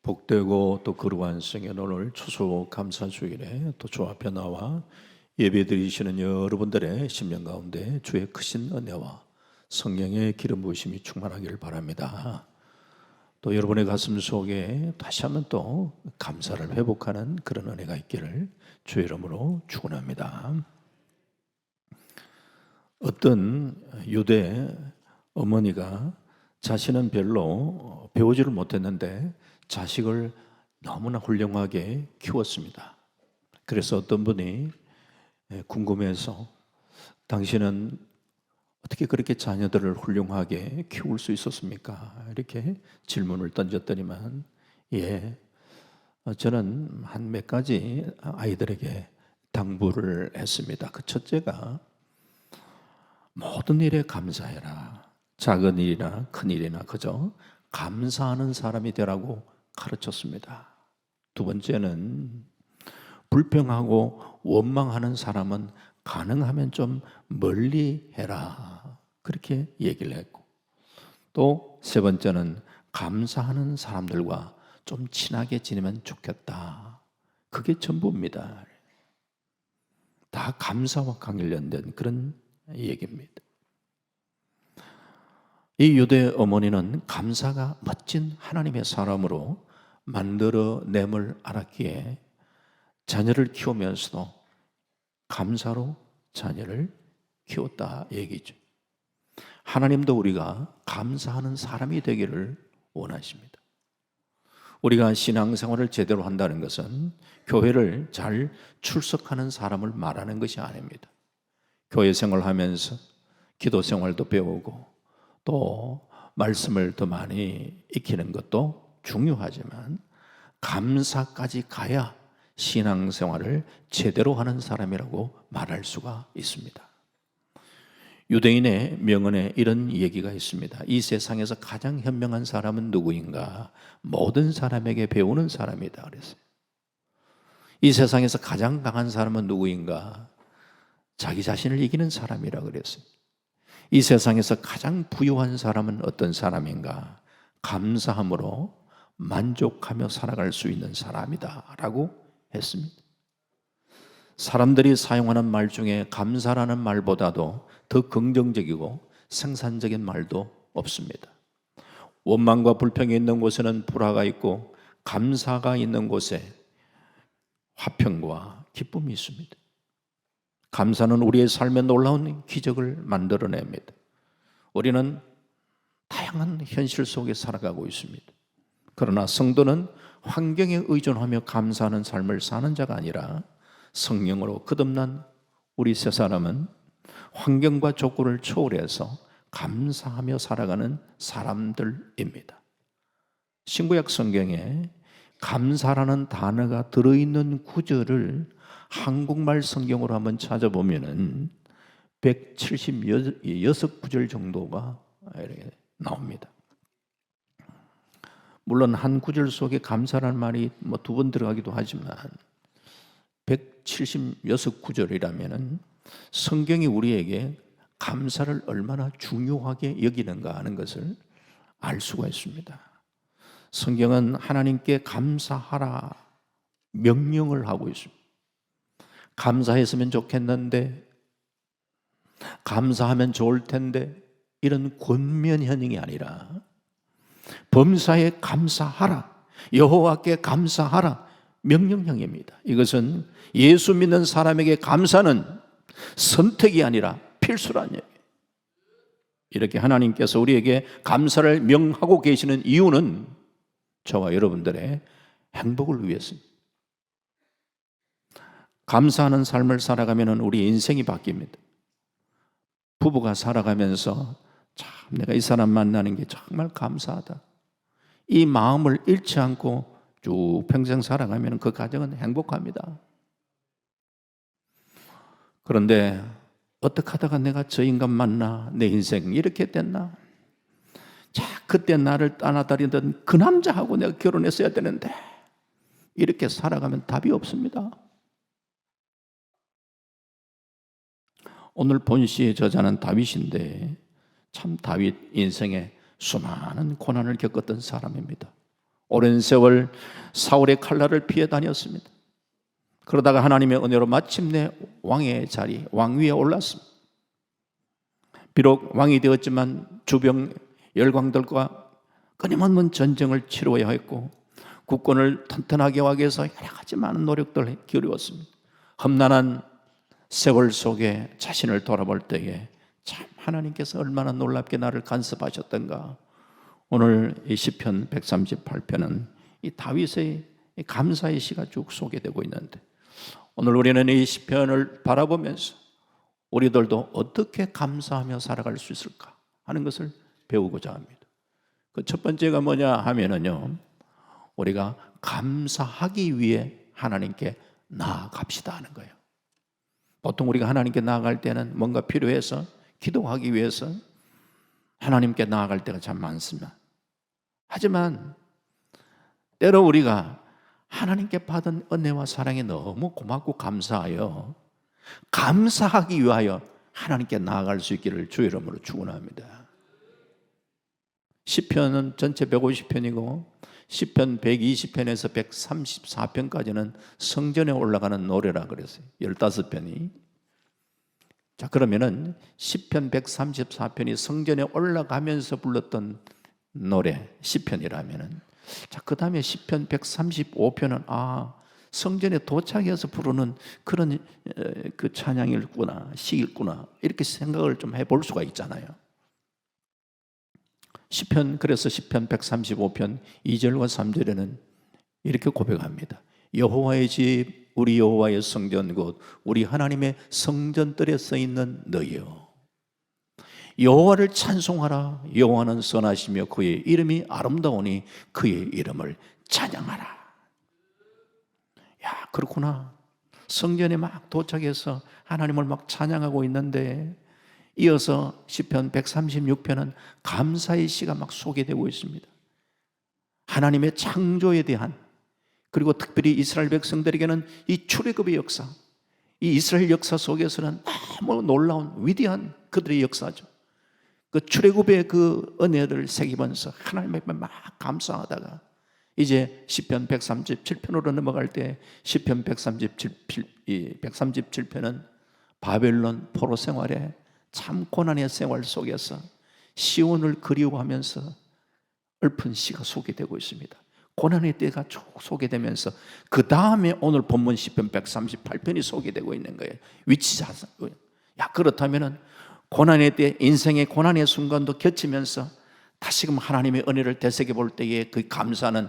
복되고 또 거룩한 성의 오늘 추수감사주일에 또 주 앞에 나와 예배드리시는 여러분들의 심령 가운데 주의 크신 은혜와 성령의 기름 부으심이 충만하기를 바랍니다. 또 여러분의 가슴 속에 다시 한번 또 감사를 회복하는 그런 은혜가 있기를 주의 이름으로 축원합니다. 어떤 유대 어머니가 자신은 별로 배우지를 못했는데 자식을 너무나 훌륭하게 키웠습니다. 그래서 어떤 분이 궁금해서 당신은 어떻게 그렇게 자녀들을 훌륭하게 키울 수 있었습니까? 이렇게 질문을 던졌더니만 저는 한 몇 가지 아이들에게 당부를 했습니다. 그 첫째가 모든 일에 감사해라. 작은 일이나 큰 일이나 그저 감사하는 사람이 되라고 가르쳤습니다. 두 번째는 불평하고 원망하는 사람은 가능하면 좀 멀리 해라. 그렇게 얘기를 했고, 또 세 번째는 감사하는 사람들과 좀 친하게 지내면 좋겠다. 그게 전부입니다. 다 감사와 관련된 그런 얘기입니다. 이 유대 어머니는 감사가 멋진 하나님의 사람으로 만들어냄을 알았기에 자녀를 키우면서도 감사로 자녀를 키웠다 얘기죠. 하나님도 우리가 감사하는 사람이 되기를 원하십니다. 우리가 신앙생활을 제대로 한다는 것은 교회를 잘 출석하는 사람을 말하는 것이 아닙니다. 교회 생활하면서 기도 생활도 배우고 또 말씀을 더 많이 익히는 것도 중요하지만 감사까지 가야 신앙생활을 제대로 하는 사람이라고 말할 수가 있습니다. 유대인의 명언에 이런 얘기가 있습니다. 이 세상에서 가장 현명한 사람은 누구인가? 모든 사람에게 배우는 사람이다 그랬어요. 이 세상에서 가장 강한 사람은 누구인가? 자기 자신을 이기는 사람이라 그랬어요. 이 세상에서 가장 부유한 사람은 어떤 사람인가? 감사함으로 만족하며 살아갈 수 있는 사람이다 라고 했습니다. 사람들이 사용하는 말 중에 감사라는 말보다도 더 긍정적이고 생산적인 말도 없습니다. 원망과 불평이 있는 곳에는 불화가 있고 감사가 있는 곳에 화평과 기쁨이 있습니다. 감사는 우리의 삶에 놀라운 기적을 만들어냅니다. 우리는 다양한 현실 속에 살아가고 있습니다. 그러나 성도는 환경에 의존하며 감사하는 삶을 사는 자가 아니라 성령으로 거듭난 우리 세 사람은 환경과 조건을 초월해서 감사하며 살아가는 사람들입니다. 신구약 성경에 감사라는 단어가 들어있는 구절을 한국말 성경으로 한번 찾아보면은 176구절 정도가 이렇게 나옵니다. 물론 한 구절 속에 감사라는 말이 두 번 들어가기도 하지만 176구절이라면은 성경이 우리에게 감사를 얼마나 중요하게 여기는가 하는 것을 알 수가 있습니다. 성경은 하나님께 감사하라 명령을 하고 있습니다. 감사했으면 좋겠는데, 감사하면 좋을 텐데, 이런 권면현행이 아니라 범사에 감사하라, 여호와께 감사하라 명령형입니다. 이것은 예수 믿는 사람에게 감사는 선택이 아니라 필수라는 얘기예요. 이렇게 하나님께서 우리에게 감사를 명하고 계시는 이유는 저와 여러분들의 행복을 위해서입니다. 감사하는 삶을 살아가면 우리 인생이 바뀝니다. 부부가 살아가면서 참 내가 이 사람 만나는 게 정말 감사하다, 이 마음을 잃지 않고 쭉 평생 살아가면 그 가정은 행복합니다. 그런데 어떻게 하다가 내가 저 인간 만나 내 인생 이렇게 됐나? 자, 그때 나를 떠나다니던 그 남자하고 내가 결혼했어야 되는데, 이렇게 살아가면 답이 없습니다. 오늘 본시의 저자는 다윗인데 참 다윗 인생에 수많은 고난을 겪었던 사람입니다. 오랜 세월 사울의 칼날을 피해 다녔습니다. 그러다가 하나님의 은혜로 마침내 왕의 자리, 왕위에 올랐습니다. 비록 왕이 되었지만 주병 열강들과 끊임없는 전쟁을 치루어야 했고 국권을 튼튼하게 하기 위해서 여러 가지 많은 노력들을 기울였습니다. 험난한 세월 속에 자신을 돌아볼 때에 참 하나님께서 얼마나 놀랍게 나를 간섭하셨던가. 오늘 이 시편 138편은 이 다윗의 감사의 시가 쭉 소개되고 있는데, 오늘 우리는 이 시편을 바라보면서 우리들도 어떻게 감사하며 살아갈 수 있을까 하는 것을 배우고자 합니다. 그 첫 번째가 뭐냐 하면은요, 우리가 감사하기 위해 하나님께 나아갑시다 하는 거예요. 보통 우리가 하나님께 나아갈 때는 뭔가 필요해서 기도하기 위해서 하나님께 나아갈 때가 참 많습니다. 하지만 때로 우리가 하나님께 받은 은혜와 사랑이 너무 고맙고 감사하여 감사하기 위하여 하나님께 나아갈 수 있기를 주의 이름으로 축원합니다. 시편은 전체 150편이고 시편 120편에서 134편까지는 성전에 올라가는 노래라 그랬어요. 15편이. 자, 그러면은 시편 134편이 성전에 올라가면서 불렀던 노래 시편이라면은, 자, 그 다음에 시편 135편은 성전에 도착해서 부르는 그런 그 찬양일구나, 시일구나, 이렇게 생각을 좀 해볼 수가 있잖아요. 그래서 시편 135편 2절과 3절에는 이렇게 고백합니다. 여호와의 집, 우리 여호와의 성전 곧 우리 하나님의 성전들에 써 있는 너희여, 여호와를 찬송하라. 여호와는 선하시며 그의 이름이 아름다우니 그의 이름을 찬양하라. 야, 그렇구나. 성전에 막 도착해서 하나님을 막 찬양하고 있는데, 이어서 시편 136편은 감사의 시가 막 소개되고 있습니다. 하나님의 창조에 대한, 그리고 특별히 이스라엘 백성들에게는 이 출애굽의 역사, 이 이스라엘 역사 속에서는 너무 놀라운 위대한 그들의 역사죠. 그 출애굽의 그 은혜를 새기면서 하나님 앞에 막 감사하다가 이제 시편 137편으로 넘어갈 때 시편 137편은 바벨론 포로 생활에 참 고난의 생활 속에서 시온을 그리워하면서 읊은 시가 소개되고 있습니다. 고난의 때가 쭉 소개되면서 그 다음에 오늘 본문 시편 138편이 소개되고 있는 거예요. 위치자산. 야, 그렇다면은 고난의 때, 인생의 고난의 순간도 겪으면서 다시금 하나님의 은혜를 되새겨 볼 때의 그 감사는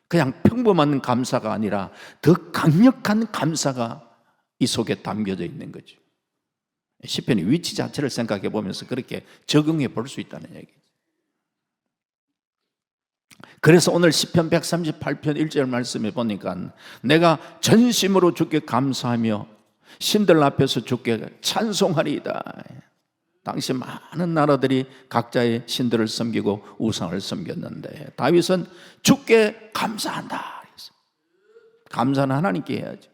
그냥 평범한 감사가 아니라 더 강력한 감사가 이 속에 담겨져 있는 거죠. 시편의 위치 자체를 생각해 보면서 그렇게 적용해 볼 수 있다는 얘기죠. 그래서 오늘 시편 138편 1절 말씀에 보니까 내가 전심으로 주께 감사하며 신들 앞에서 주께 찬송하리이다. 당시 많은 나라들이 각자의 신들을 섬기고 우상을 섬겼는데 다윗은 주께 감사한다. 감사는 하나님께 해야죠.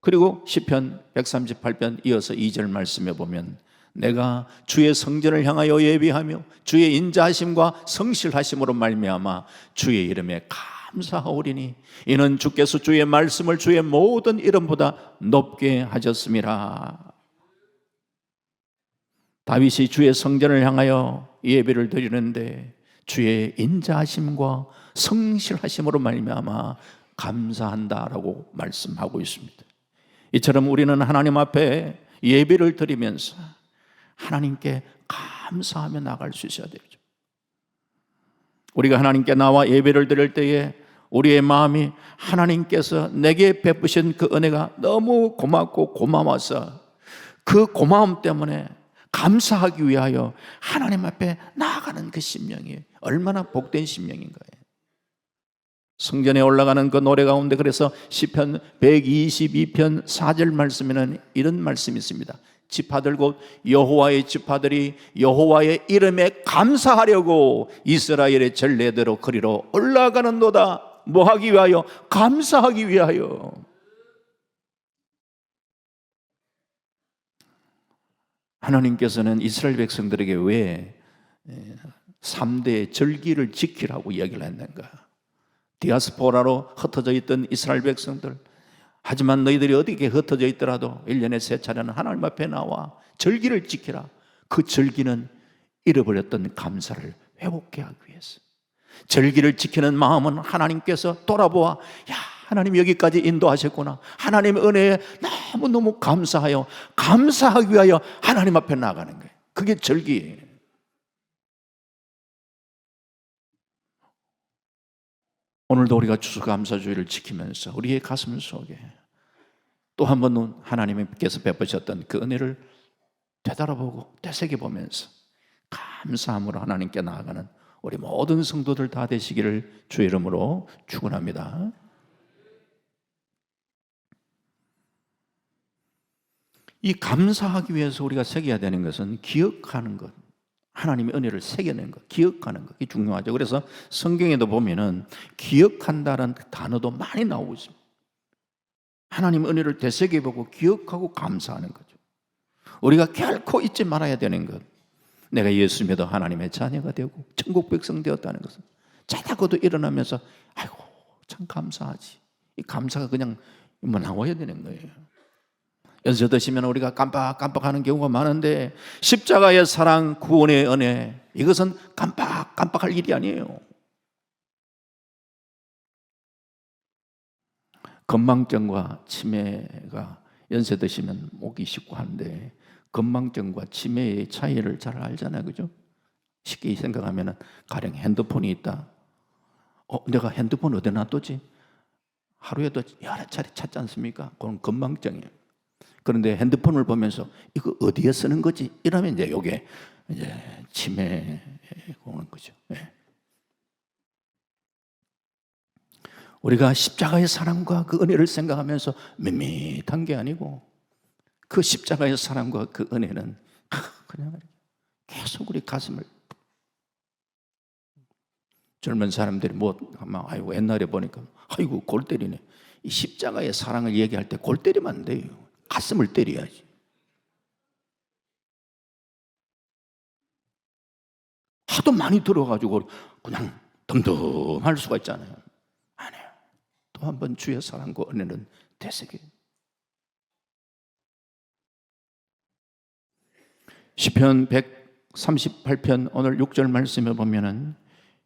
그리고 시편 138편 이어서 2절 말씀에 보면 내가 주의 성전을 향하여 예비하며 주의 인자하심과 성실하심으로 말미암아 주의 이름에 감사하오리니 이는 주께서 주의 말씀을 주의 모든 이름보다 높게 하셨음이라. 다윗이 주의 성전을 향하여 예배를 드리는데 주의 인자하심과 성실하심으로 말미암아 감사한다라고 말씀하고 있습니다. 이처럼 우리는 하나님 앞에 예배를 드리면서 하나님께 감사하며 나갈 수 있어야 되죠. 우리가 하나님께 나와 예배를 드릴 때에 우리의 마음이 하나님께서 내게 베푸신 그 은혜가 너무 고맙고 고마워서 그 고마움 때문에 감사하기 위하여 하나님 앞에 나아가는 그 심령이 얼마나 복된 심령인 거예요. 성전에 올라가는 그 노래 가운데 그래서 시편 122편 4절 말씀에는 이런 말씀이 있습니다. 지파들 곧 여호와의 지파들이 여호와의 이름에 감사하려고 이스라엘의 전례대로 그리로 올라가는도다. 뭐 하기 위하여? 감사하기 위하여. 하나님께서는 이스라엘 백성들에게 왜 3대의 절기를 지키라고 이야기를 했는가? 디아스포라로 흩어져 있던 이스라엘 백성들, 하지만 너희들이 어디에 흩어져 있더라도 1년에 3차례는 하나님 앞에 나와 절기를 지키라. 그 절기는 잃어버렸던 감사를 회복해 하기 위해서. 절기를 지키는 마음은 하나님께서 돌아보아, 야, 하나님 여기까지 인도하셨구나. 하나님의 은혜에 너무너무 감사하여, 감사하기 위하여 하나님 앞에 나아가는 거예요. 그게 절기예요. 오늘도 우리가 추수감사주의를 지키면서 우리의 가슴 속에 또 한 번 하나님께서 베푸셨던 그 은혜를 되돌아보고 되새겨보면서 감사함으로 하나님께 나아가는 우리 모든 성도들 다 되시기를 주의 이름으로 축원합니다. 이 감사하기 위해서 우리가 새겨야 되는 것은 기억하는 것, 하나님의 은혜를 새겨내는 것, 기억하는 것, 이게 중요하죠. 그래서 성경에도 보면은 기억한다는 단어도 많이 나오고 있습니다. 하나님의 은혜를 되새겨보고 기억하고 감사하는 거죠. 우리가 결코 잊지 말아야 되는 것, 내가 예수 믿어 하나님의 자녀가 되고 천국 백성 되었다는 것은 자다가도 일어나면서 아이고 참 감사하지. 이 감사가 그냥 나와야 되는 거예요. 연세 드시면 우리가 깜빡깜빡하는 경우가 많은데 십자가의 사랑, 구원의 은혜, 이것은 깜빡깜빡할 일이 아니에요. 건망증과 치매가 연세 드시면 오기 쉽고 한데 건망증과 치매의 차이를 잘 알잖아요, 그죠? 쉽게 생각하면 가령 핸드폰이 있다. 내가 핸드폰 어디 놔뒀지? 하루에도 여러 차례 찾지 않습니까? 그건 건망증이에요. 그런데 핸드폰을 보면서 이거 어디에 쓰는 거지? 이러면 이제 이게 이제 치매에 오는 거죠. 네. 우리가 십자가의 사랑과 그 은혜를 생각하면서 밋밋한 게 아니고 그 십자가의 사랑과 그 은혜는 그냥 계속 우리 가슴을, 젊은 사람들이 아이고 옛날에 보니까 아이고 골 때리네. 이 십자가의 사랑을 얘기할 때 골 때리면 안 돼요. 가슴을 때려야지. 하도 많이 들어가지고 그냥 덤덤할 수가 있잖아요. 아니에요. 또 한 번 주의 사랑과 은혜는 되새겨. 시편 138편 오늘 6절 말씀에 보면은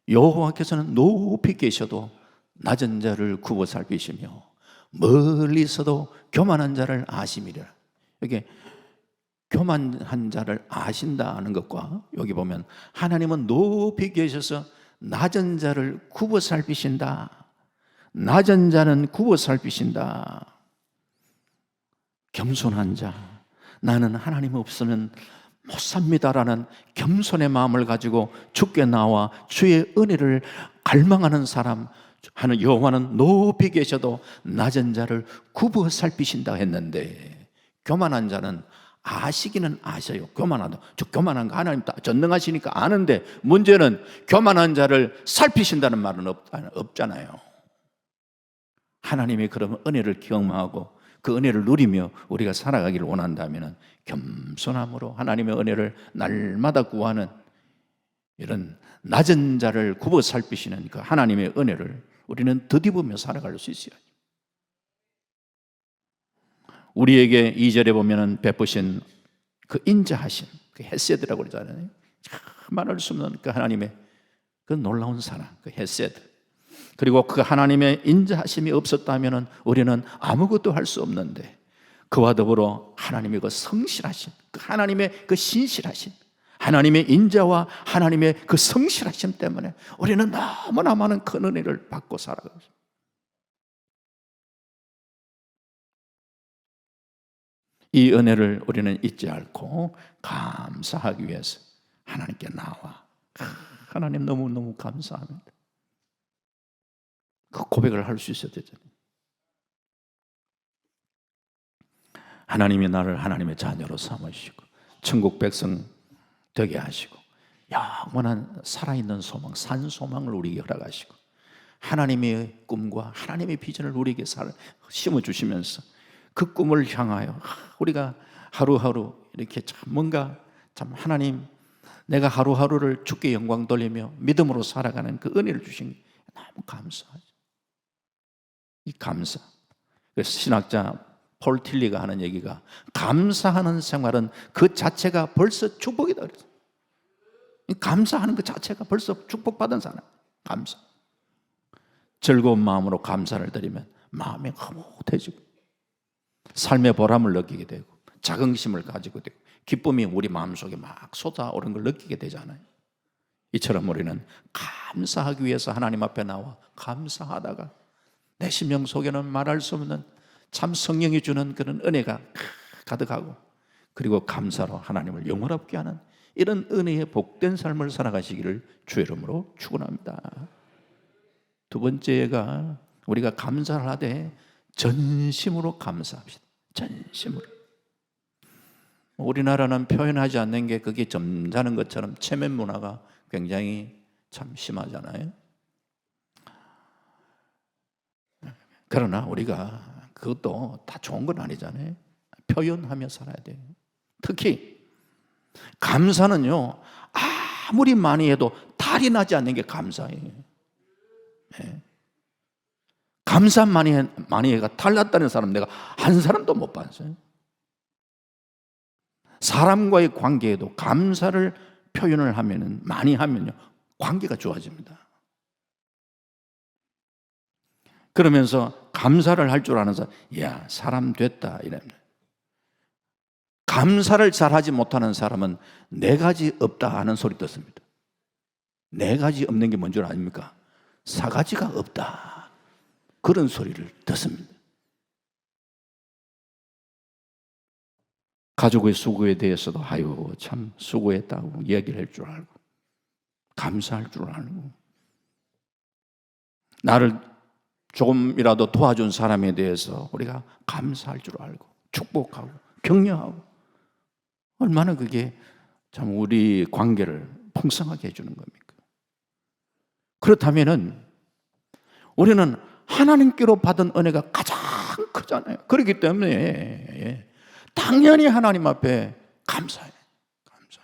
여호와께서는 높이 계셔도 낮은 자를 굽어 살피시며 멀리서도 교만한 자를 아심이라. 여기 교만한 자를 아신다는 것과 여기 보면 하나님은 높이 계셔서 낮은 자를 굽어 살피신다. 낮은 자는 굽어 살피신다. 겸손한 자, 나는 하나님 없으면 못 삽니다라는 겸손의 마음을 가지고 주께 나와 주의 은혜를 갈망하는 사람, 하는 여호와는 높이 계셔도 낮은 자를 굽어 살피신다 했는데, 교만한 자는 아시기는 아셔요. 교만하다. 저 교만한 거 하나님 전능하시니까 아는데, 문제는 교만한 자를 살피신다는 말은 없잖아요. 하나님의 그러면 은혜를 경험하고 그 은혜를 누리며 우리가 살아가기를 원한다면 겸손함으로 하나님의 은혜를 날마다 구하는 이런 낮은 자를 굽어 살피시는 그 하나님의 은혜를 우리는 덧입으며 살아갈 수 있어요. 우리에게 2절에 보면은 베푸신 그 인자하심, 그 헤세드라고 그러잖아요. 말할 수 없는 그 하나님의 그 놀라운 사랑, 그 헤세드. 그리고 그 하나님의 인자하심이 없었다면 우리는 아무것도 할 수 없는데, 그와 더불어 하나님의 그 성실하심, 그 하나님의 그 신실하심, 하나님의 인자와 하나님의 그 성실하심 때문에 우리는 너무나 많은 큰 은혜를 받고 살아가고 있습니다. 이 은혜를 우리는 잊지 않고 감사하기 위해서 하나님께 나와 하나님 너무너무 감사합니다. 그 고백을 할 수 있어야 되잖아요. 하나님이 나를 하나님의 자녀로 삼으시고 천국 백성 되게 하시고 영원한 살아있는 소망, 산 소망을 우리에게 허락하시고 하나님의 꿈과 하나님의 비전을 우리에게 심어주시면서 그 꿈을 향하여 우리가 하루하루 이렇게 참 뭔가 참 하나님 내가 하루하루를 주께 영광 돌리며 믿음으로 살아가는 그 은혜를 주신 게 너무 감사하죠. 이 감사. 그래서 신학자 폴 틸리가 하는 얘기가 감사하는 생활은 그 자체가 벌써 축복이다 그랬어요. 감사하는 그 자체가 벌써 축복받은 사람. 감사. 즐거운 마음으로 감사를 드리면 마음이 흐뭇해지고 삶의 보람을 느끼게 되고 자긍심을 가지고 되고 기쁨이 우리 마음속에 막 쏟아오르는 걸 느끼게 되잖아요. 이처럼 우리는 감사하기 위해서 하나님 앞에 나와 감사하다가 내 심령 속에는 말할 수 없는 참 성령이 주는 그런 은혜가 가득하고 그리고 감사로 하나님을 영원롭게 하는 이런 은혜의 복된 삶을 살아가시기를 주의 이름으로 축원합니다. 두 번째가 우리가 감사를 하되 전심으로 감사합시다. 전심으로. 우리나라는 표현하지 않는 게 그게 점잖은 것처럼 체면 문화가 굉장히 참 심하잖아요. 그러나 우리가 그것도 다 좋은 건 아니잖아요. 표현하며 살아야 돼요. 특히 감사는요, 아무리 많이 해도 탈이 나지 않는 게 감사예요. 네. 감사 많이 해가 탈났다는 사람 내가 한 사람도 못 봤어요. 사람과의 관계에도 감사를 표현을 하면은 많이 하면요 관계가 좋아집니다. 그러면서 감사를 할 줄 아는 사람, 야 사람 됐다 이랍니다. 감사를 잘하지 못하는 사람은 네 가지 없다 하는 소리 듣습니다. 네 가지 없는 게 뭔 줄 아닙니까? 사가지가 없다 그런 소리를 듣습니다. 가족의 수고에 대해서도 아유 참 수고했다고 이야기를 할 줄 알고 감사할 줄 알고 나를 조금이라도 도와준 사람에 대해서 우리가 감사할 줄 알고 축복하고 격려하고 얼마나 그게 참 우리 관계를 풍성하게 해주는 겁니까? 그렇다면은 우리는 하나님께로 받은 은혜가 가장 크잖아요. 그렇기 때문에 당연히 하나님 앞에 감사해. 감사.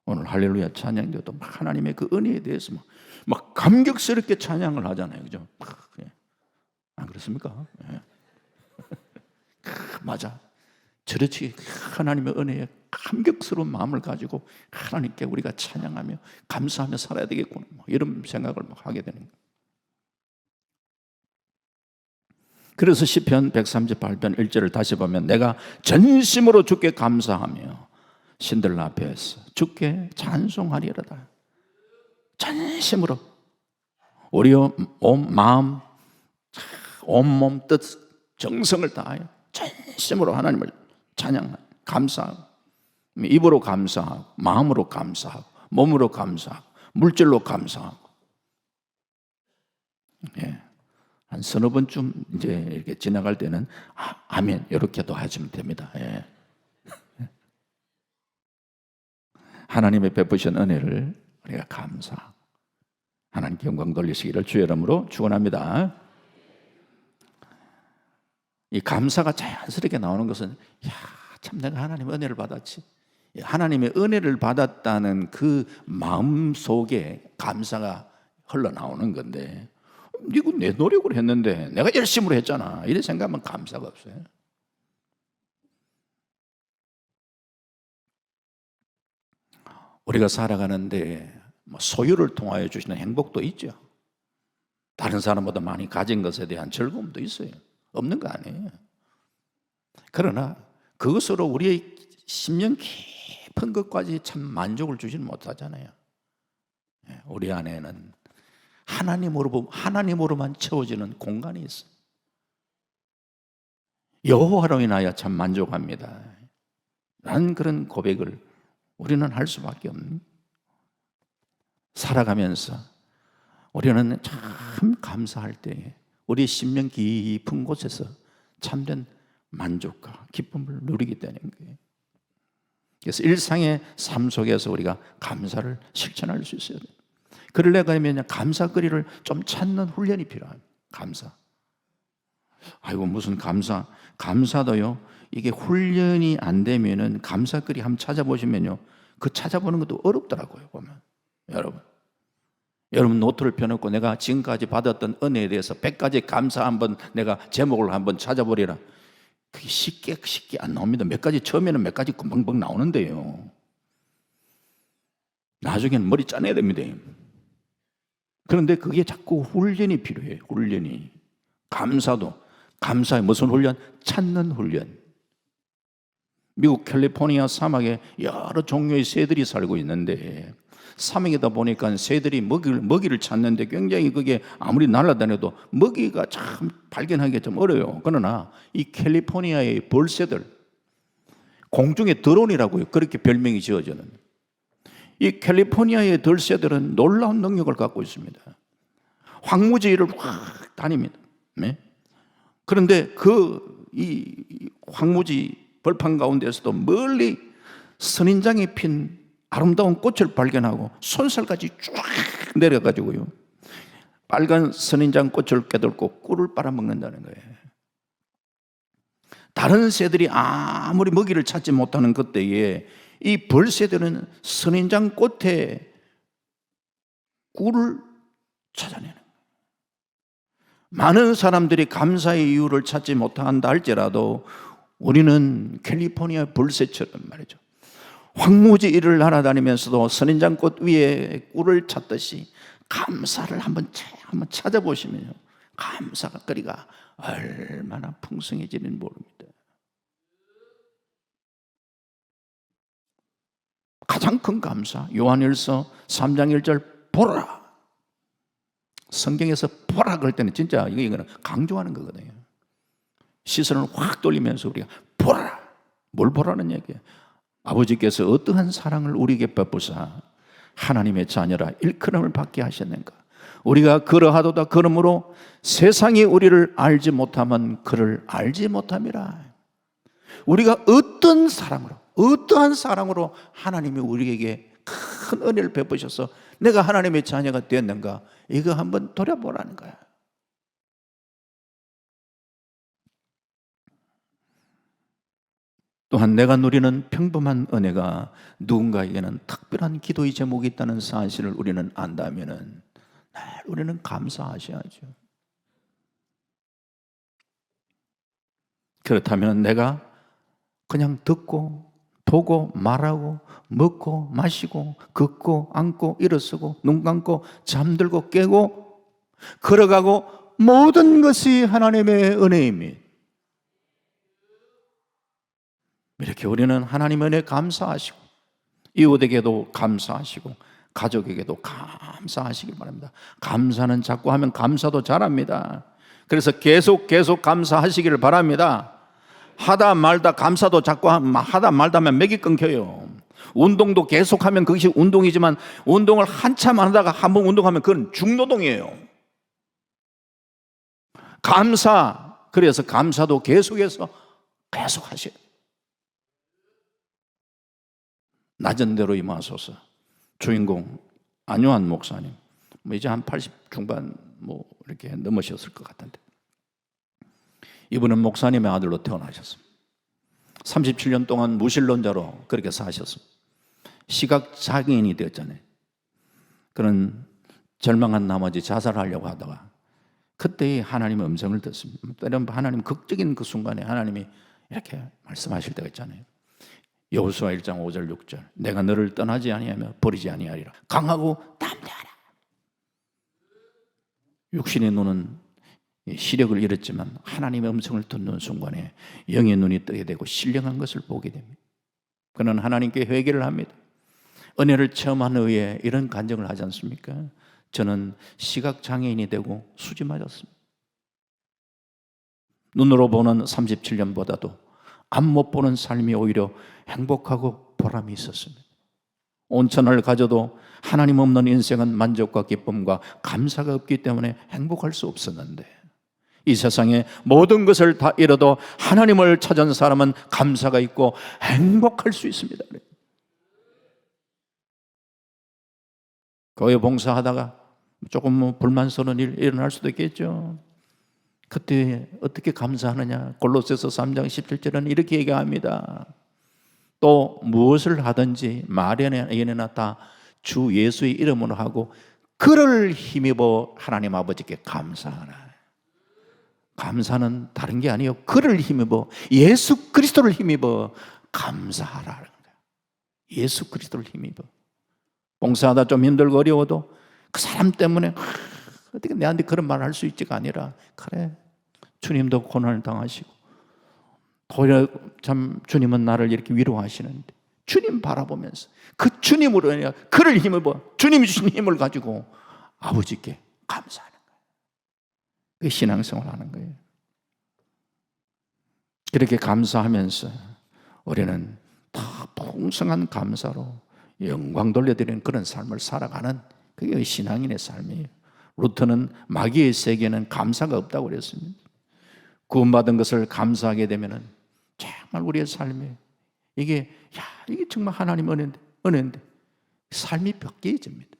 오늘 할렐루야 찬양도 막 하나님의 그 은혜에 대해서 막 감격스럽게 찬양을 하잖아요. 그죠? 안 그렇습니까? 예. 맞아. 저렇지 하나님의 은혜에 감격스러운 마음을 가지고 하나님께 우리가 찬양하며 감사하며 살아야 되겠구나. 이런 생각을 막 하게 되는 거예요. 그래서 시편 138편 1절을 다시 보면 내가 전심으로 주께 감사하며 신들 앞에서 주께 찬송하리로다. 전심으로 우리 온 마음, 온몸, 뜻, 정성을 다하여 전심으로 하나님을 찬양하고 감사하고 입으로 감사하고 마음으로 감사하고 몸으로 감사하고 물질로 감사하고 예. 한 서너 번쯤 이제 이렇게 지나갈 때는 아멘 이렇게도 하시면 됩니다. 예. 하나님의 베푸신 은혜를 우리가 감사 하나님께 영광 돌리시기를 주의 이름으로 축원합니다. 이 감사가 자연스럽게 나오는 것은 참 내가 하나님의 은혜를 받았지. 하나님의 은혜를 받았다는 그 마음 속에 감사가 흘러나오는 건데 이거 내 노력으로 했는데 내가 열심으로 했잖아 이런 생각하면 감사가 없어요. 우리가 살아가는데 소유를 통하여 주시는 행복도 있죠. 다른 사람보다 많이 가진 것에 대한 즐거움도 있어요. 없는 거 아니에요. 그러나 그것으로 우리의 심령 깊은 것까지 참 만족을 주지는 못하잖아요. 우리 안에는 하나님으로만 채워지는 공간이 있어요. 여호와로 인하여 참 만족합니다 라는 그런 고백을 우리는 할 수밖에 없는, 살아가면서 우리는 참 감사할 때 우리 심령 깊은 곳에서 참된 만족과 기쁨을 누리게 되는 거예요. 그래서 일상의 삶 속에서 우리가 감사를 실천할 수 있어야 돼요. 그러려면 감사거리를 좀 찾는 훈련이 필요합니다. 감사. 아이고 무슨 감사도요 이게 훈련이 안 되면은 감사글이 한번 찾아보시면요, 그 찾아보는 것도 어렵더라고요. 보면 여러분 노트를 펴놓고 내가 지금까지 받았던 은혜에 대해서 100가지 감사 한번 내가 제목을 한번 찾아보리라. 그게 쉽게 안 나옵니다. 몇 가지 처음에는 몇 가지 금방금방 나오는데요, 나중에는 머리 짜내야 됩니다. 그런데 그게 자꾸 훈련이 필요해요. 훈련이. 감사의 무슨 훈련? 찾는 훈련. 미국 캘리포니아 사막에 여러 종류의 새들이 살고 있는데, 사막이다 보니까 새들이 먹이를 찾는데 굉장히 그게 아무리 날아다녀도 먹이가 참 발견하기가 좀 어려워요. 그러나 이 캘리포니아의 벌새들, 공중의 드론이라고요, 그렇게 별명이 지어져는, 이 캘리포니아의 들새들은 놀라운 능력을 갖고 있습니다. 황무지를 확 다닙니다. 네? 그런데 이 황무지 벌판 가운데서도 멀리 선인장이 핀 아름다운 꽃을 발견하고 손살까지 쫙 내려가지고요, 빨간 선인장 꽃을 깨닫고 꿀을 빨아먹는다는 거예요. 다른 새들이 아무리 먹이를 찾지 못하는 그때에 이 벌새들은 선인장 꽃에 꿀을 찾아내는 거예요. 많은 사람들이 감사의 이유를 찾지 못한다 할지라도 우리는 캘리포니아 벌새처럼 말이죠, 황무지 일을 날아다니면서도 선인장꽃 위에 꿀을 찾듯이 감사를 한번 찾아보시면요, 감사가 거리가 얼마나 풍성해지는지 모릅니다. 가장 큰 감사, 요한일서 3장 1절 보라. 성경에서 보라 그럴 때는 진짜 이거는 강조하는 거거든요. 시선을 확 돌리면서 우리가 보라. 뭘 보라는 얘기예요? 아버지께서 어떠한 사랑을 우리에게 베푸사 하나님의 자녀라 일컬음을 받게 하셨는가. 우리가 그러하도다. 그러므로 세상이 우리를 알지 못하면 그를 알지 못함이라. 우리가 어떠한 사랑으로 하나님이 우리에게 큰 은혜를 베푸셔서 내가 하나님의 자녀가 되었는가, 이거 한번 돌아보라는 거야. 또한 내가 누리는 평범한 은혜가 누군가에게는 특별한 기도의 제목이 있다는 사실을 우리는 안다면은 우리는 감사하셔야죠. 그렇다면 내가 그냥 듣고 보고 말하고 먹고 마시고 걷고 앉고 일어서고 눈 감고 잠들고 깨고 걸어가고 모든 것이 하나님의 은혜입니다. 이렇게 우리는 하나님의 은혜에 감사하시고 이웃에게도 감사하시고 가족에게도 감사하시기 바랍니다. 감사는 자꾸 하면 감사도 잘합니다. 그래서 계속 감사하시기를 바랍니다. 하다 말다 감사도 자꾸 하다 말다 하면 맥이 끊겨요. 운동도 계속하면 그것이 운동이지만 운동을 한참 하다가 한번 운동하면 그건 중노동이에요. 그래서 감사도 계속해서 계속 하셔요. 낮은 대로 임하소서. 주인공 안요한 목사님, 이제 한 80 중반 이렇게 넘으셨을 것 같은데, 이분은 목사님의 아들로 태어나셨습니다. 37년 동안 무신론자로 그렇게 사셨습니다. 시각장애인이 되었잖아요. 그런 절망한 나머지 자살하려고 하다가 그때 하나님의 음성을 듣습니다. 때로는 하나님 극적인 그 순간에 하나님이 이렇게 말씀하실 때가 있잖아요. 여호수아 1장 5절 6절 내가 너를 떠나지 아니하며 버리지 아니하리라. 강하고 담대하라. 육신의 눈은 시력을 잃었지만 하나님의 음성을 듣는 순간에 영의 눈이 뜨게 되고 신령한 것을 보게 됩니다. 그는 하나님께 회개를 합니다. 은혜를 체험한 후에 이런 간증을 하지 않습니까? 저는 시각장애인이 되고 수지 맞았습니다. 눈으로 보는 37년보다도 앞 못 보는 삶이 오히려 행복하고 보람이 있었습니다. 온천을 가져도 하나님 없는 인생은 만족과 기쁨과 감사가 없기 때문에 행복할 수 없었는데, 이 세상에 모든 것을 다 잃어도 하나님을 찾은 사람은 감사가 있고 행복할 수 있습니다. 교회 봉사하다가 조금 불만스러운 일 일어날 수도 있겠죠. 그때 어떻게 감사하느냐? 골로새서 3장 17절은 이렇게 얘기합니다. 또 무엇을 하든지 말이나 예나 다 주 예수의 이름으로 하고 그를 힘입어 하나님 아버지께 감사하라. 감사는 다른 게 아니에요. 그를 힘입어, 예수 그리스도를 힘입어 감사하라는 거예요. 예수 그리스도를 힘입어. 봉사하다 좀 힘들고 어려워도 그 사람 때문에 어떻게 내한테 그런 말을 할 수 있지가 아니라, 그래, 주님도 고난을 당하시고 도리어 참 주님은 나를 이렇게 위로하시는데 주님 바라보면서 그 주님으로 인해 그를 힘입어 주님이 주신 힘을 가지고 아버지께 감사하는 거예요. 그게 신앙생활 하는 거예요. 그렇게 감사하면서 우리는 다 풍성한 감사로 영광 돌려드리는 그런 삶을 살아가는, 그게 신앙인의 삶이에요. 루터는 마귀의 세계는 감사가 없다고 그랬습니다. 구원받은 것을 감사하게 되면은 정말 우리의 삶에 이게 정말 하나님 은혜인데 삶이 바뀌어집니다.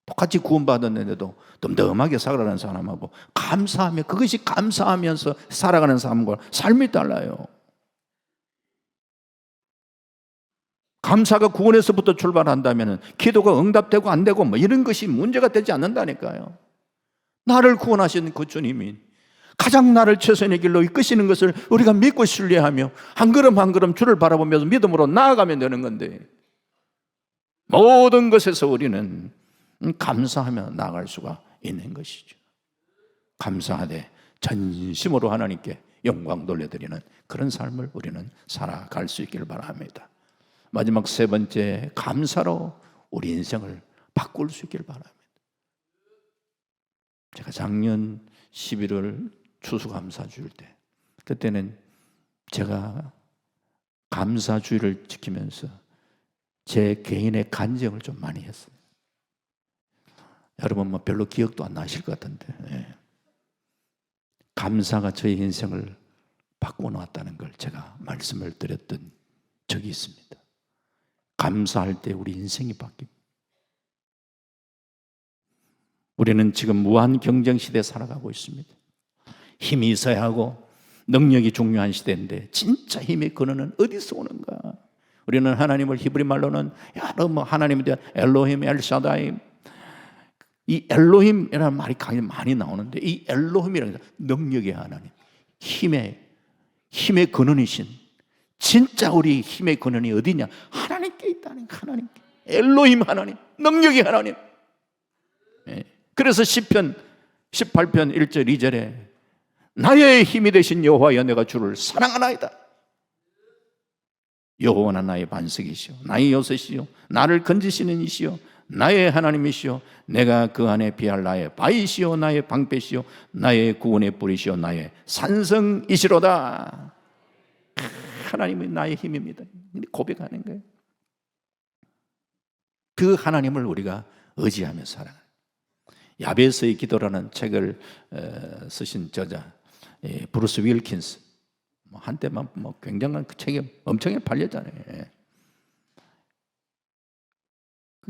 똑같이 구원받았는데도 덤덤하게 살아가는 사람하고 감사하며, 그것이 감사하면서 살아가는 사람과 삶이 달라요. 감사가 구원에서부터 출발한다면 기도가 응답되고 안 되고 이런 것이 문제가 되지 않는다니까요. 나를 구원하신 그 주님이 가장 나를 최선의 길로 이끄시는 것을 우리가 믿고 신뢰하며 한 걸음 한 걸음 주를 바라보면서 믿음으로 나아가면 되는 건데, 모든 것에서 우리는 감사하며 나아갈 수가 있는 것이죠. 감사하되 전심으로 하나님께 영광 돌려드리는 그런 삶을 우리는 살아갈 수 있기를 바랍니다. 마지막 세 번째, 감사로 우리 인생을 바꿀 수 있기를 바랍니다. 제가 작년 11월 추수감사주일 때, 그때는 제가 감사주의를 지키면서 제 개인의 간증을 좀 많이 했어요. 여러분 별로 기억도 안 나실 것 같은데, 감사가 저의 인생을 바꿔놓았다는 걸 제가 말씀을 드렸던 적이 있습니다. 감사할 때 우리 인생이 바뀝니다. 우리는 지금 무한 경쟁 시대에 살아가고 있습니다. 힘이 있어야 하고 능력이 중요한 시대인데 진짜 힘의 근원은 어디서 오는가? 우리는 하나님을 히브리 말로는 여러 하나님에 대한 엘로힘, 엘샤다이, 이 엘로힘이라는 말이 많이 나오는데, 이 엘로힘이라는 게 능력의 하나님, 힘의 근원이신, 진짜 우리 힘의 근원이 어디냐? 하나님께 있다는 거예요. 하나님께. 엘로힘 하나님, 능력의 하나님. 그래서 시편 18편 1절 2절에 나의 힘이 되신 여호와여 내가 주를 사랑하나이다. 여호와는 나의 반석이시오, 나의 요새시오, 나를 건지시는 이시오, 나의 하나님이시오, 내가 그 안에 피할 나의 바위시오, 나의 방패시오, 나의 구원의 뿌리시오, 나의 산성이시로다. 하나님은 나의 힘입니다. 고백하는 거예요. 그 하나님을 우리가 의지하며 살아가요. 야베스의 기도라는 책을 쓰신 저자 브루스 윌킨스, 한때만 굉장한 그 책이 엄청 팔렸잖아요.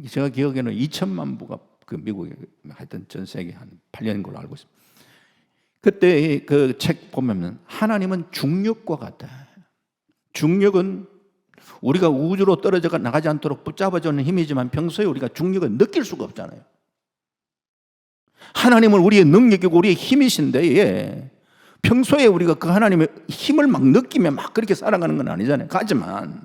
제가 기억에는 2천만 부가 그 미국에 하여튼 전 세계 한 8년인 걸로 알고 있습니다. 그때 그 책 보면 하나님은 중력과 같다. 중력은 우리가 우주로 떨어져 나가지 않도록 붙잡아주는 힘이지만 평소에 우리가 중력을 느낄 수가 없잖아요. 하나님은 우리의 능력이고 우리의 힘이신데, 평소에 우리가 그 하나님의 힘을 막 느끼며 막 그렇게 살아가는 건 아니잖아요. 하지만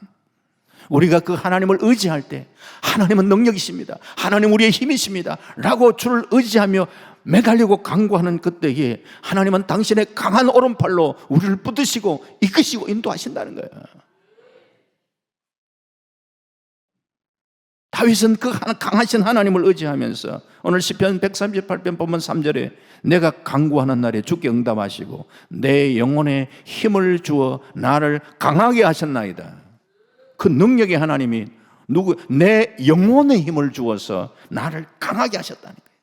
우리가 그 하나님을 의지할 때 하나님은 능력이십니다, 하나님 우리의 힘이십니다 라고 주를 의지하며 매달리고 간구하는 그때에 하나님은 당신의 강한 오른팔로 우리를 붙드시고 이끄시고 인도하신다는 거예요. 다윗은 그 강하신 하나님을 의지하면서 오늘 시편 138편 보면 3절에 내가 간구하는 날에 주께 응답하시고 내 영혼에 힘을 주어 나를 강하게 하셨나이다. 그 능력의 하나님이 내 영혼에 힘을 주어서 나를 강하게 하셨다는 거예요.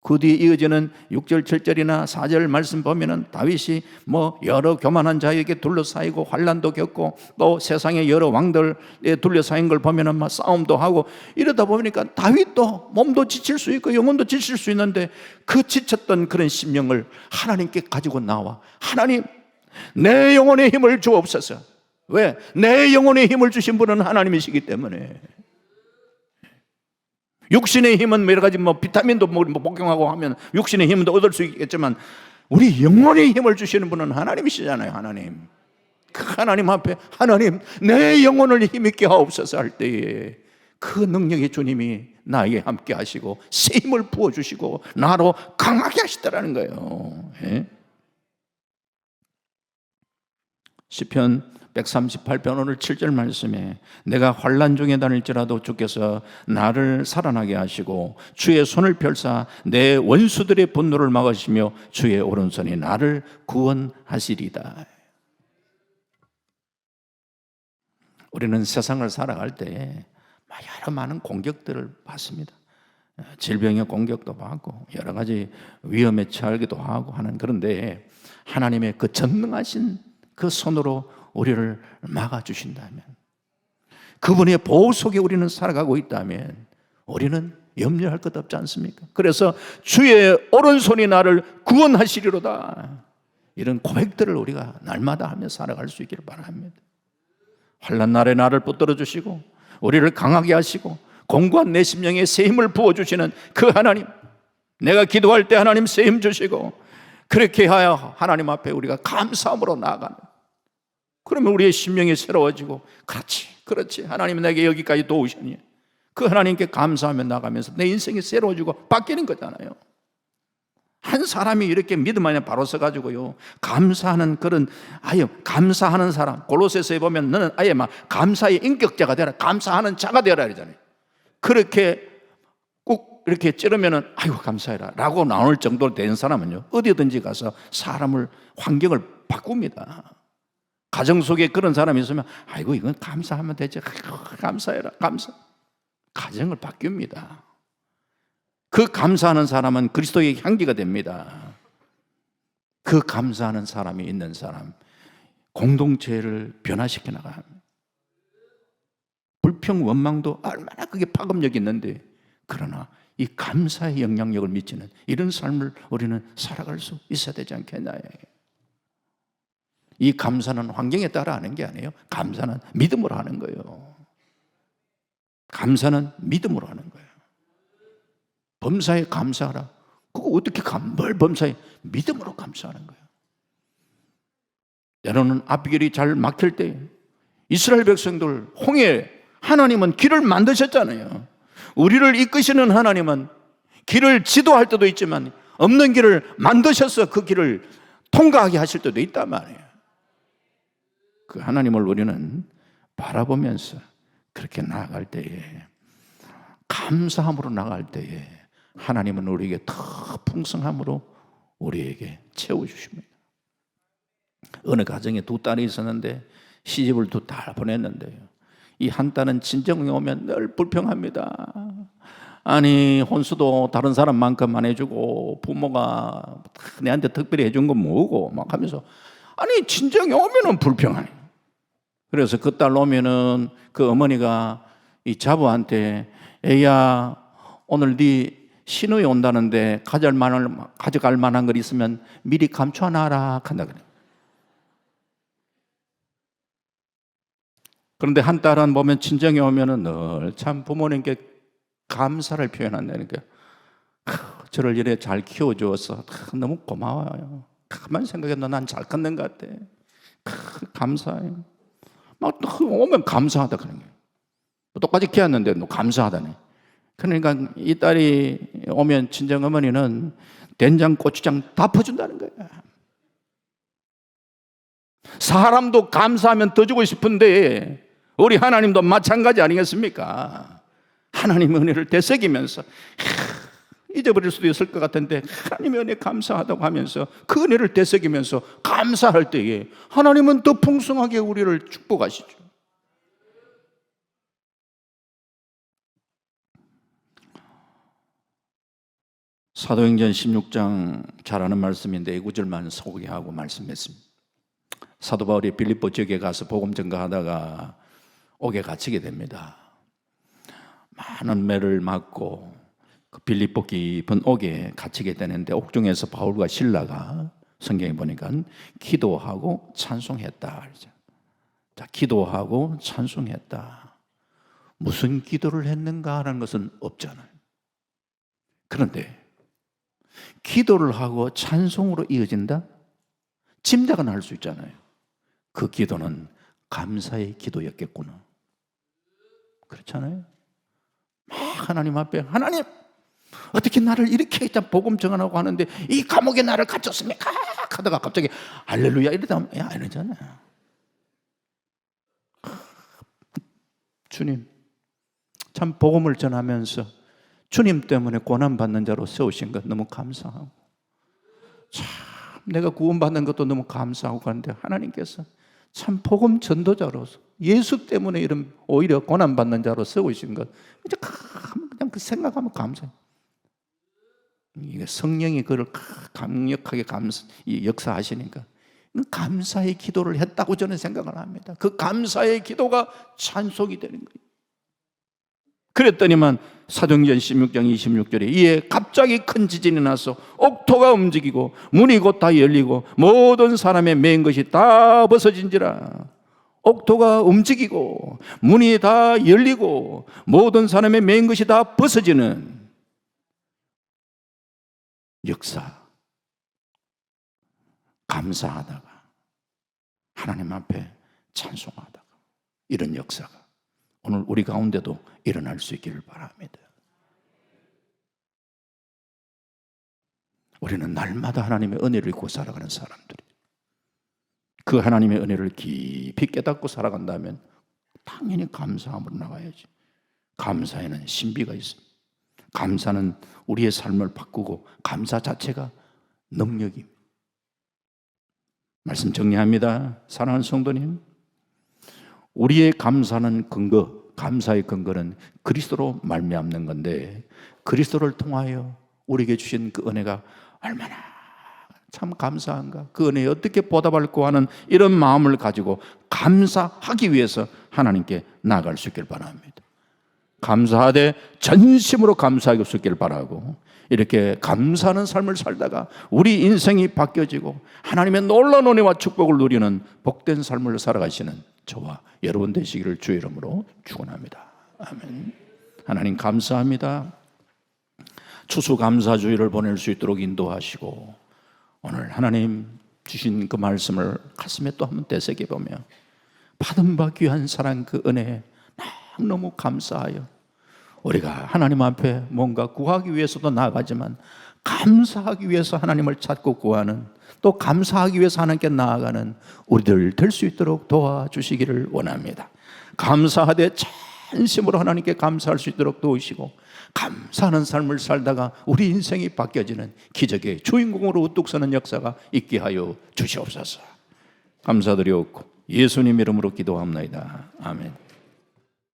그 뒤에 이어지는 6절, 7절이나 4절 말씀 보면은 다윗이 뭐 여러 교만한 자에게 둘러싸이고 환난도 겪고 또 세상의 여러 왕들에 둘러싸인 걸 보면은 막 싸움도 하고 이러다 보니까 다윗도 몸도 지칠 수 있고 영혼도 지칠 수 있는데 그 지쳤던 그런 심령을 하나님께 가지고 나와 하나님 내 영혼의 힘을 주옵소서. 왜? 내 영혼의 힘을 주신 분은 하나님이시기 때문에. 육신의 힘은 여러 가지 비타민도 복용하고 하면 육신의 힘도 얻을 수 있겠지만 우리 영혼의 힘을 주시는 분은 하나님이시잖아요. 하나님. 그 하나님 앞에 하나님 내 영혼을 힘있게 하옵소서 할 때에 그 능력의 주님이 나에게 함께 하시고 새 힘을 부어주시고 나로 강하게 하시더라는 거예요. 예? 시편 138편 오늘 7절 말씀에 내가 환난 중에 다닐지라도 주께서 나를 살아나게 하시고 주의 손을 펼사 내 원수들의 분노를 막으시며 주의 오른손이 나를 구원하시리다. 우리는 세상을 살아갈 때 여러 많은 공격들을 받습니다. 질병의 공격도 받고 여러 가지 위험에 처하기도 하고 하는 그런데 하나님의 그 전능하신 그 손으로 우리를 막아주신다면 그분의 보호 속에 우리는 살아가고 있다면 우리는 염려할 것 없지 않습니까? 그래서 주의 오른손이 나를 구원하시리로다 이런 고백들을 우리가 날마다 하며 살아갈 수 있기를 바랍니다. 환난 날에 나를 붙들어 주시고 우리를 강하게 하시고 공고한 내 심령에 새 힘을 부어주시는 그 하나님, 내가 기도할 때 하나님 새 힘 주시고 그렇게 하여 하나님 앞에 우리가 감사함으로 나아가는, 그러면 우리의 심령이 새로워지고 그렇지 하나님은 내게 여기까지 도우셨니, 그 하나님께 감사하며 나가면서 내 인생이 새로워지고 바뀌는 거잖아요. 한 사람이 이렇게 믿음 안에 바로 서가지고요 감사하는 그런 아예 감사하는 사람, 골로새서에 보면 너는 아예 막 감사의 인격자가 되라, 감사하는 자가 되라 이러잖아요. 그렇게 꼭 이렇게 찌르면은 아이고 감사해라 라고 나올 정도로 된 사람은요 어디든지 가서 사람을 환경을 바꿉니다. 가정 속에 그런 사람이 있으면 아이고 이건 감사하면 되지, 아이고, 감사해라 감사, 가정을 바뀝니다. 그 감사하는 사람은 그리스도의 향기가 됩니다. 그 감사하는 사람이 있는 사람 공동체를 변화시켜 나갑니다. 불평 원망도 얼마나 그게 파급력이 있는데 그러나 이 감사의 영향력을 미치는 이런 삶을 우리는 살아갈 수 있어야 되지 않겠나요? 이 감사는 환경에 따라 하는 게 아니에요. 감사는 믿음으로 하는 거예요. 감사는 믿음으로 하는 거예요. 범사에 감사하라. 그거 어떻게 뭘 범사에? 믿음으로 감사하는 거예요. 때로는 앞길이 잘 막힐 때 이스라엘 백성들 홍해, 하나님은 길을 만드셨잖아요. 우리를 이끄시는 하나님은 길을 지도할 때도 있지만 없는 길을 만드셔서 그 길을 통과하게 하실 때도 있단 말이에요. 그 하나님을 우리는 바라보면서 그렇게 나아갈 때에, 감사함으로 나아갈 때에 하나님은 우리에게 더 풍성함으로 우리에게 채워주십니다. 어느 가정에 두 딸이 있었는데 시집을 두 딸 보냈는데요, 이 한 딸은 친정에 오면 늘 불평합니다. 아니 혼수도 다른 사람만큼 안 해주고 부모가 내한테 특별히 해준 건 뭐고 막 하면서 아니 친정에 오면은 불평하네. 그래서 그 딸 오면은 그 어머니가 이 자부한테 애야 오늘 네 시누이 온다는데 가져갈 만한 걸 있으면 미리 감춰놔라 한다 그래. 그런데 한 딸은 보면 친정에 오면은 늘 참 부모님께 감사를 표현한다니까. 저를 이래 잘 키워주어서 너무 고마워요. 가만 생각해도 난 잘 컸는 것 같아. 감사해. 막 오면 감사하다 그런 거예요. 똑같이 키웠는데 너 감사하다네. 그러니까 이 딸이 오면 친정 어머니는 된장, 고추장 다 퍼준다는 거예요. 사람도 감사하면 더 주고 싶은데 우리 하나님도 마찬가지 아니겠습니까? 하나님의 은혜를 되새기면서 잊어버릴 수도 있을 것 같은데 하나님의 은혜 감사하다고 하면서 그 은혜를 되새기면서 감사할 때에 하나님은 더 풍성하게 우리를 축복하시죠. 사도행전 16장 잘 아는 말씀인데 9절만 소개하고 말씀했습니다. 사도 바울이 빌립보 지역에 가서 복음 전가하다가 옥에 갇히게 됩니다. 많은 매를 맞고 그 빌립보 깊은 옥에 갇히게 되는데 옥중에서 바울과 실라가 성경에 보니까 기도하고 찬송했다. 자, 기도하고 찬송했다. 무슨 기도를 했는가라는 것은 없잖아요. 그런데 기도를 하고 찬송으로 이어진다? 짐작은 할 수 있잖아요. 그 기도는 감사의 기도였겠구나. 그렇잖아요. 막 하나님 앞에, 하나님 어떻게 나를 이렇게 일단 복음 전하고 하는데 이 감옥에 나를 갇혔습니까? 하다가 갑자기 할렐루야 이러다 이러잖아요. 주님, 참 복음을 전하면서 주님 때문에 고난받는 자로 세우신 것 너무 감사하고, 참 내가 구원받는 것도 너무 감사하고 그런데 하나님께서 참 복음 전도자로서 예수 때문에 이런 오히려 고난받는 자로 세우신 것 그냥 그 생각하면 감사해요. 이게 성령이 그를 강력하게 역사하시니까 감사의 기도를 했다고 저는 생각을 합니다. 그 감사의 기도가 찬송이 되는 거예요. 그랬더니만 사도행전 16장 26절에 이에 갑자기 큰 지진이 나서 옥토가 움직이고 문이 곧 다 열리고 모든 사람의 매인 것이 다 벗어진지라. 옥토가 움직이고 문이 다 열리고 모든 사람의 매인 것이 다 벗어지는 역사. 감사하다가 하나님 앞에 찬송하다가 이런 역사가 오늘 우리 가운데도 일어날 수 있기를 바랍니다. 우리는 날마다 하나님의 은혜를 입고 살아가는 사람들이, 그 하나님의 은혜를 깊이 깨닫고 살아간다면 당연히 감사함으로 나가야지. 감사에는 신비가 있습니다. 감사는 우리의 삶을 바꾸고 감사 자체가 능력입니다. 말씀 정리합니다. 사랑하는 성도님, 우리의 감사는 감사의 근거는 그리스도로 말미암는 건데 그리스도를 통하여 우리에게 주신 그 은혜가 얼마나 참 감사한가, 그 은혜에 어떻게 보답할까 하는 이런 마음을 가지고 감사하기 위해서 하나님께 나아갈 수 있길 바랍니다. 감사하되 전심으로 감사하기 수 있길 바라고, 이렇게 감사하는 삶을 살다가 우리 인생이 바뀌어지고 하나님의 놀라운 은혜와 축복을 누리는 복된 삶을 살아가시는 저와 여러분 되시기를 주의 이름으로 축원합니다. 아멘. 하나님 감사합니다. 추수감사주의를 보낼 수 있도록 인도하시고 오늘 하나님 주신 그 말씀을 가슴에 또 한번 되새겨보며 받은 바 귀한 사랑 그 은혜에 너무 감사하여 우리가 하나님 앞에 뭔가 구하기 위해서도 나아가지만 감사하기 위해서 하나님을 찾고 구하는, 또 감사하기 위해서 하나님께 나아가는 우리들 될 수 있도록 도와주시기를 원합니다. 감사하되 진심으로 하나님께 감사할 수 있도록 도우시고 감사하는 삶을 살다가 우리 인생이 바뀌어지는 기적의 주인공으로 우뚝 서는 역사가 있게 하여 주시옵소서. 감사드리옵고 예수님 이름으로 기도합니다. 아멘.